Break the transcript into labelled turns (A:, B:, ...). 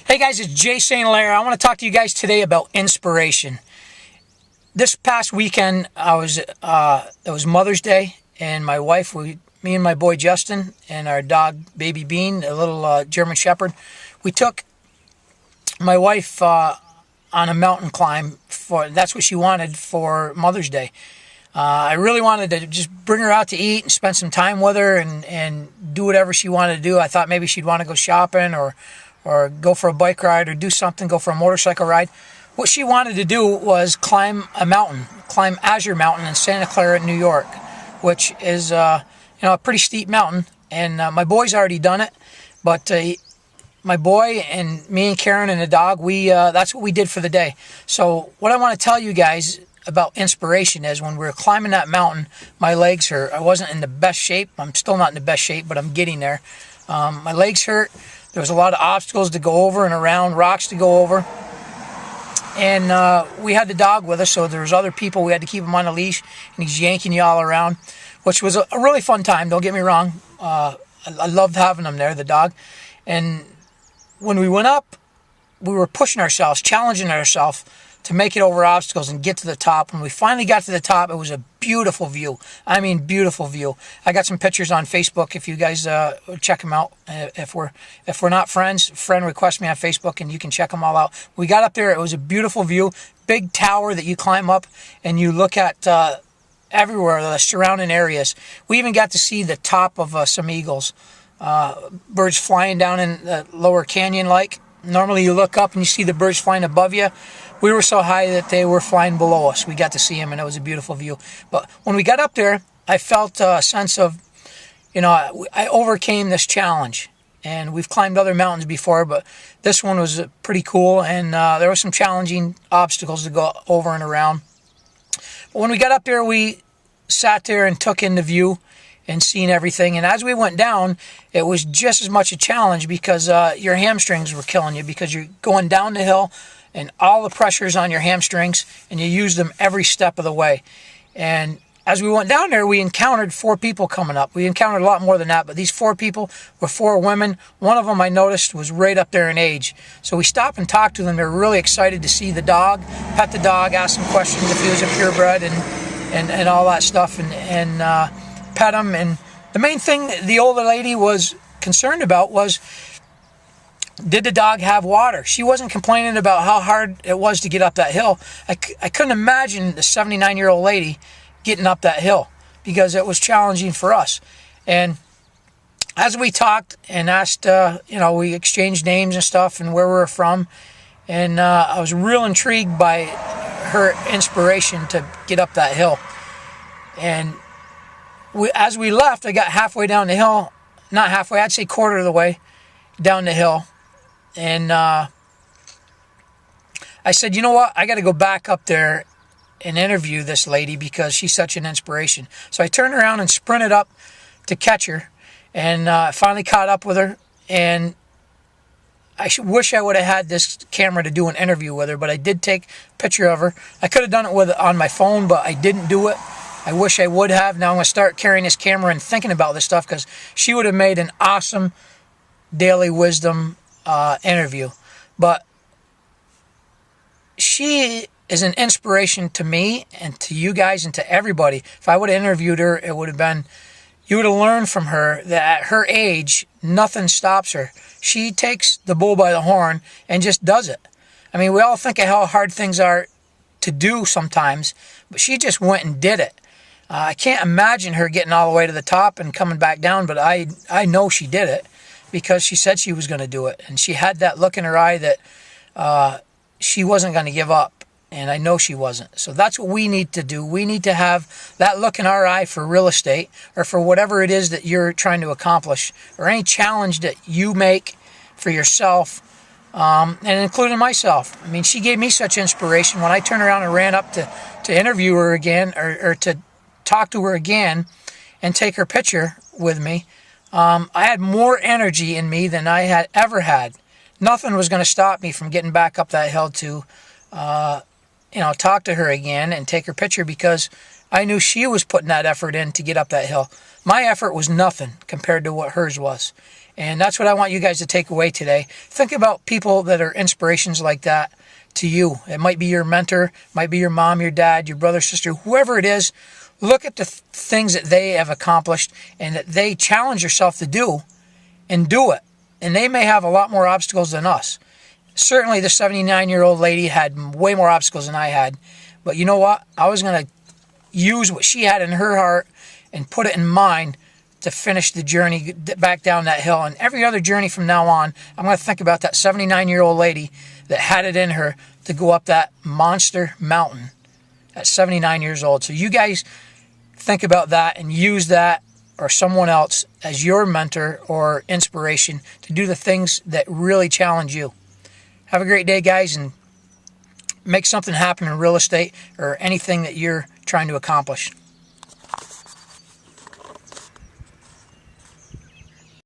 A: Hey guys, it's Jay St Hilaire. I want to talk to you guys today about inspiration. This past weekend, it was Mother's Day, and my wife, me and my boy Justin, and our dog Baby Bean, a little German Shepherd, we took my wife on a mountain climb. That's what she wanted for Mother's Day. I really wanted to just bring her out to eat and spend some time with her and do whatever she wanted to do. I thought maybe she'd want to go shopping or go for a bike ride or do something, go for a motorcycle ride. What she wanted to do was climb a mountain, climb Azure Mountain in Santa Clara, New York, which is a pretty steep mountain. And my boy's already done it, but my boy and me and Karen and the dog, that's what we did for the day. So what I want to tell you guys about inspiration is when we were climbing that mountain, my legs hurt. I wasn't in the best shape. I'm still not in the best shape, but I'm getting there. My legs hurt. There was a lot of obstacles to go over and around, rocks to go over. And we had the dog with us, so there was other people. We had to keep him on a leash, and he's yanking you all around, which was a really fun time. Don't get me wrong. I loved having him there, the dog. And when we went up, we were pushing ourselves, challenging ourselves to make it over obstacles and get to the top. When we finally got to the top, it was a beautiful view. I mean, beautiful view. I got some pictures on Facebook if you guys check them out. If we're not friends, friend request me on Facebook and you can check them all out. We got up there. It was a beautiful view. Big tower that you climb up and you look at everywhere, the surrounding areas. We even got to see the top of some eagles. Birds flying down in the lower canyon like. Normally you look up and you see the birds flying above you. We were so high that they were flying below us. We got to see them, and it was a beautiful view. But when we got up there, I felt a sense of, I overcame this challenge. And we've climbed other mountains before, but this one was pretty cool, and there were some challenging obstacles to go over and around. But when we got up there, we sat there and took in the view and seen everything. And as we went down, it was just as much a challenge because your hamstrings were killing you because you're going down the hill and all the pressure's on your hamstrings and you use them every step of the way. And as we went down there, we encountered 4 people coming up. We encountered a lot more than that, but these 4 people were 4 women. One of them I noticed was right up there in age. So we stopped and talked to them. They were really excited to see the dog, pet the dog, ask some questions if he was a purebred and all that stuff and pet him. And the main thing the older lady was concerned about was, did the dog have water? She wasn't complaining about how hard it was to get up that hill. I couldn't imagine the 79-year-old lady getting up that hill because it was challenging for us. And as we talked and asked, we exchanged names and stuff and where we were from. And I was real intrigued by her inspiration to get up that hill. And as we left, I got halfway down the hill. Not halfway, I'd say quarter of the way down the hill. And I said, you know what? I got to go back up there and interview this lady because she's such an inspiration. So I turned around and sprinted up to catch her. And finally caught up with her. And I wish I would have had this camera to do an interview with her, but I did take a picture of her. I could have done it on my phone, but I didn't do it. I wish I would have. Now I'm going to start carrying this camera and thinking about this stuff because she would have made an awesome Daily Wisdom interview. But she is an inspiration to me and to you guys and to everybody. If I would have interviewed her, it would have been, you would have learned from her that at her age, nothing stops her. She takes the bull by the horn and just does it. I mean, we all think of how hard things are to do sometimes, but she just went and did it. I can't imagine her getting all the way to the top and coming back down, but I know she did it because she said she was going to do it. And she had that look in her eye that she wasn't going to give up. And I know she wasn't. So that's what we need to do. We need to have that look in our eye for real estate or for whatever it is that you're trying to accomplish or any challenge that you make for yourself, and including myself. I mean, she gave me such inspiration. When I turned around and ran up to interview her again or to talk to her again and take her picture with me, I had more energy in me than I had ever had. Nothing was going to stop me from getting back up that hill to talk to her again and take her picture because I knew she was putting that effort in to get up that hill. My effort was nothing compared to what hers was. And that's what I want you guys to take away today. Think about people that are inspirations like that to you. It might be your mentor, might be your mom, your dad, your brother, sister, whoever it is. Look at the things that they have accomplished and that they challenge yourself to do, and do it. And they may have a lot more obstacles than us. Certainly the 79-year-old lady had way more obstacles than I had. But you know what? I was going to use what she had in her heart and put it in mine to finish the journey back down that hill. And every other journey from now on, I'm going to think about that 79-year-old lady that had it in her to go up that monster mountain at 79 years old. So you guys think about that and use that or someone else as your mentor or inspiration to do the things that really challenge you. Have a great day, guys, and make something happen in real estate or anything that you're trying to accomplish.